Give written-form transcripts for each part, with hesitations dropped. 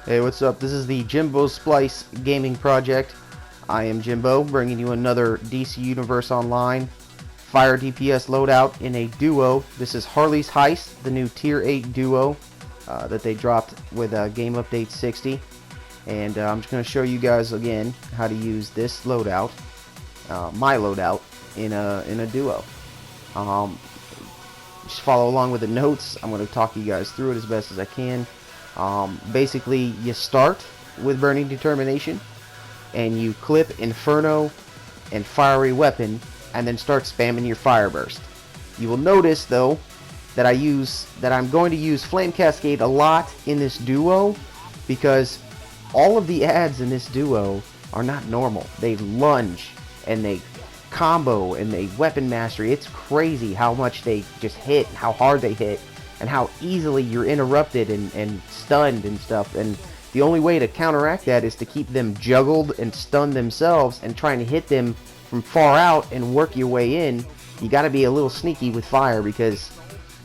Hey, what's up? This is the Jimbo Splice gaming project. I am Jimbo, bringing you another DC Universe Online Fire DPS loadout in a duo. This is Harley'S Heist, the new Tier 8 duo that they dropped with Game Update 60. And I'm just going to show you guys again how to use this loadout, my loadout, in a duo. Just follow along with the notes. I'm going to talk you guys through it as best as I can. Basically, you start with Burning Determination, and you clip Inferno and Fiery Weapon, and then start spamming your Fire Burst. You will notice, though, that I'm going to use Flame Cascade a lot in this duo, because all of the adds in this duo are not normal. They lunge, and they combo, and they weapon mastery. It's crazy how much they just hit, how hard they hit, and how easily you're interrupted and stunned and stuff. And the only way to counteract that is to keep them juggled and stunned themselves and trying to hit them from far out and work your way in. You got to be a little sneaky with fire, because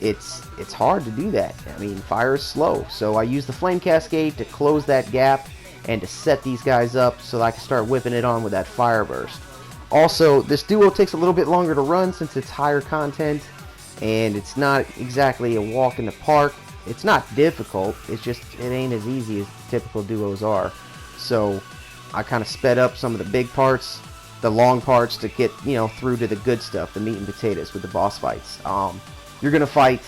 it's hard to do that. I mean, fire is slow. So I use the Flame Cascade to close that gap and to set these guys up so that I can start whipping it on with that Fire Burst. Also, this duo takes a little bit longer to run since it's higher content, and it's not exactly a walk in the park. It's not difficult, it's just it ain't as easy as typical duos are. So I kind of sped up some of the big parts, the long parts, to get, you know, through to the good stuff, the meat and potatoes with the boss fights. You're gonna fight,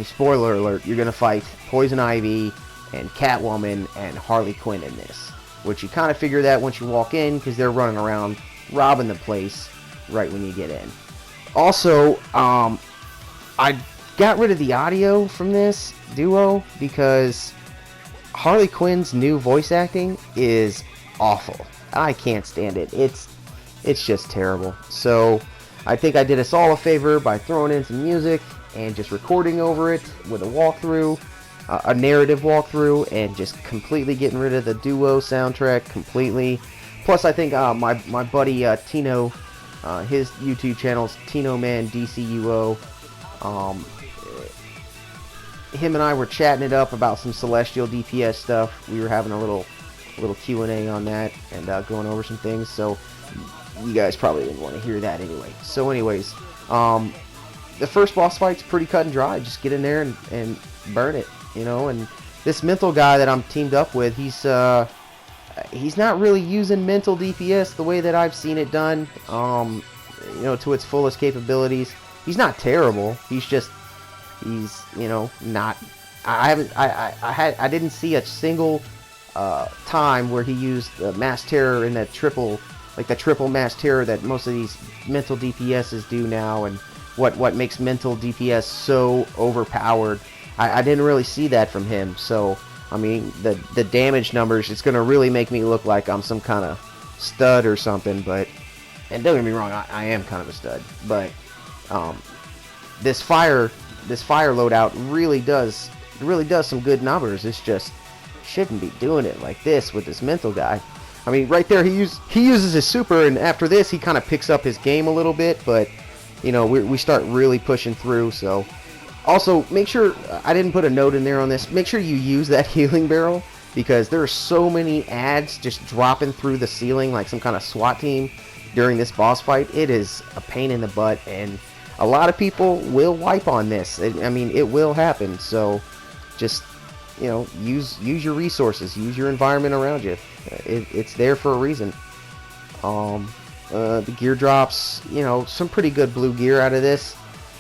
spoiler alert, you're gonna fight Poison Ivy and Catwoman and Harley Quinn in this, which you kind of figure that once you walk in, because they're running around robbing the place right when you get in. Also, I got rid of the audio from this duo because Harley Quinn's new voice acting is awful. I can't stand it. It's just terrible. So I think I did us all a favor by throwing in some music and just recording over it with a walkthrough, a narrative walkthrough, and just completely getting rid of the duo soundtrack completely. Plus, I think my buddy Tino, his YouTube channel's Tino Man DCUO. Him and I were chatting it up about some Celestial DPS stuff. We were having a little Q&A on that and going over some things. So you guys probably didn't want to hear that anyway. So anyways, the first boss fight's pretty cut and dry. Just get in there and burn it, you know. And this mental guy that I'm teamed up with, he's not really using mental DPS the way that I've seen it done, you know, to its fullest capabilities. He's not terrible. He's you know, not. I didn't see a single time where he used the mass terror in that triple mass terror that most of these mental DPSs do now, and what makes mental DPS so overpowered. I didn't really see that from him. So I mean, the damage numbers, it's gonna really make me look like I'm some kind of stud or something. And don't get me wrong, I am kind of a stud, but this fire loadout really does some good numbers. It's just shouldn't be doing it like this with this mental guy. I mean, right there he uses his super, and after this he kind of picks up his game a little bit, but you know, we start really pushing through. So also, make sure, I didn't put a note in there on this, make sure you use that healing barrel, because there are so many adds just dropping through the ceiling like some kind of SWAT team during this boss fight. It is a pain in the butt, and a lot of people will wipe on this. I mean, it will happen. So just, you know, use your resources, use your environment around you. It's there for a reason. The gear drops, you know, some pretty good blue gear out of this.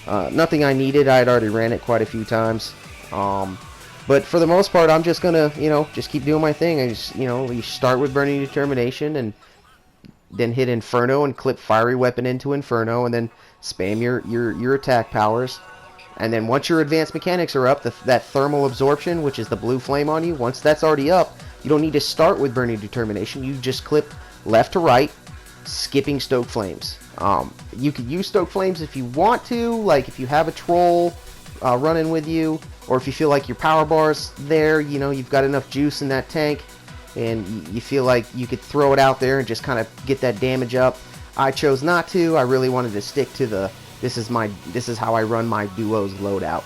Nothing I needed. I had already ran it quite a few times. But for the most part, I'm just gonna, you know, just keep doing my thing. I just, you know, you start with Burning Determination, and then hit Inferno and clip Fiery Weapon into Inferno, and then spam your attack powers. And then once your advanced mechanics are up, that thermal absorption, which is the blue flame on you, once that's already up, you don't need to start with Burning Determination. You just clip left to right, skipping Stoke Flames. You could use Stoke Flames if you want to, like if you have a troll running with you, or if you feel like your power bar's there, you know, you've got enough juice in that tank, and you feel like you could throw it out there and just kind of get that damage up. I chose not to. I really wanted to stick to the this is how I run my duos loadout.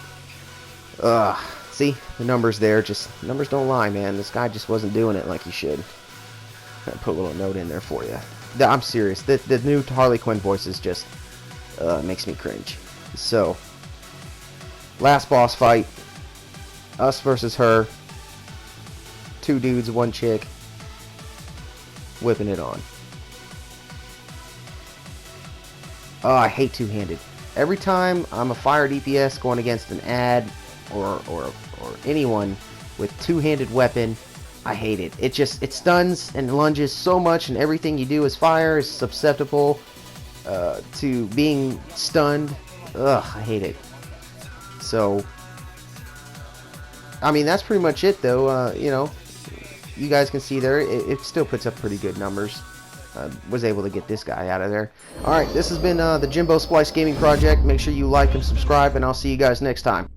See, the numbers there, just, numbers don't lie, man. This guy just wasn't doing it like he should. I put a little note in there for you. I'm serious. The new Harley Quinn voice is just, makes me cringe. So, last boss fight. Us versus her. 2 dudes, 1 chick. Whipping it on. Oh, I hate two-handed. Every time I'm a fire DPS going against an ad or anyone with two-handed weapon, I hate it. It stuns and lunges so much, and everything you do as fire is susceptible to being stunned. Ugh, I hate it. So, I mean, that's pretty much it, though. You know, you guys can see there, it still puts up pretty good numbers. Was able to get this guy out of there. Alright, this has been the Jimbo Splice Gaming Project. Make sure you like and subscribe, and I'll see you guys next time.